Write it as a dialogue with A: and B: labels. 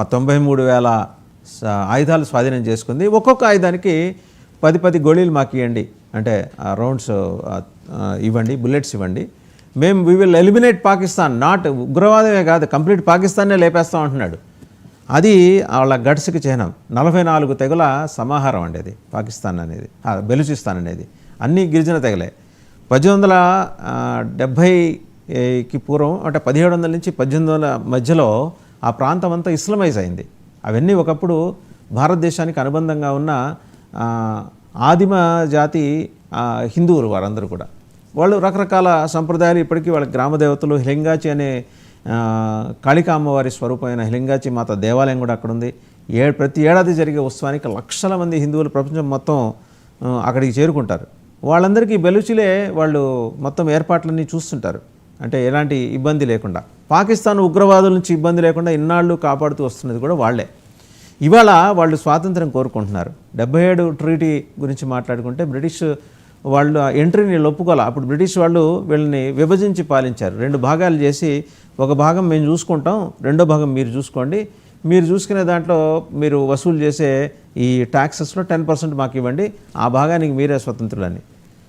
A: 93,000 ఆయుధాలు స్వాధీనం చేసుకుంది. ఒక్కొక్క ఆయుధానికి 10 గోళీలు మాకు ఇవ్వండి, అంటే రౌండ్స్ ఇవ్వండి, బుల్లెట్స్ ఇవ్వండి, మేము we will eliminate Pakistan, not ఉగ్రవాదమే కాదు కంప్లీట్ పాకిస్తాన్నే లేపేస్తాం అంటున్నాడు. అది వాళ్ళ గట్స్కి చిహ్నం. 44 తెగల సమాహారం అండి అది పాకిస్తాన్ అనేది, బెలూచిస్తాన్ అనేది. అన్ని గిరిజన తెగలే. 1870కి పూర్వం అంటే 1700 నుంచి 1800 మధ్యలో ఆ ప్రాంతం అంతా ఇస్లమైజ్ అయింది. అవన్నీ ఒకప్పుడు భారతదేశానికి అనుబంధంగా ఉన్న ఆదిమ జాతి హిందువులు వారందరూ కూడా. వాళ్ళు రకరకాల సంప్రదాయాలు ఇప్పటికీ వాళ్ళ గ్రామ దేవతలు హిలింగాచి అనే కాళికా అమ్మవారి స్వరూపమైన హిలింగాచి మాత దేవాలయం కూడా అక్కడ ఉంది. ప్రతి ఏడాది జరిగే ఉత్సవానికి లక్షల మంది హిందువులు ప్రపంచం మొత్తం అక్కడికి చేరుకుంటారు. వాళ్ళందరికీ బెలూచిలే వాళ్ళు మొత్తం ఏర్పాట్లన్నీ చూస్తుంటారు, అంటే ఎలాంటి ఇబ్బంది లేకుండా. పాకిస్తాన్ ఉగ్రవాదుల నుంచి ఇబ్బంది లేకుండా ఇన్నాళ్ళు కాపాడుతూ వస్తున్నది కూడా వాళ్ళే. ఇవాళ వాళ్ళు స్వాతంత్రం కోరుకుంటున్నారు. 77 ట్రీటీ గురించి మాట్లాడుకుంటే బ్రిటిష్ వాళ్ళు ఎంట్రీని వీళ్ళు ఒప్పుకోవాలి. అప్పుడు బ్రిటిష్ వాళ్ళు వీళ్ళని విభజించి పాలించారు. 2 భాగాలు చేసి, ఒక భాగం మేము చూసుకుంటాం, రెండో భాగం మీరు చూసుకోండి, మీరు చూసుకునే దాంట్లో మీరు వసూలు చేసే ఈ ట్యాక్సెస్లో 10% మాకు ఇవ్వండి, ఆ భాగానికి మీరే స్వతంత్రులని.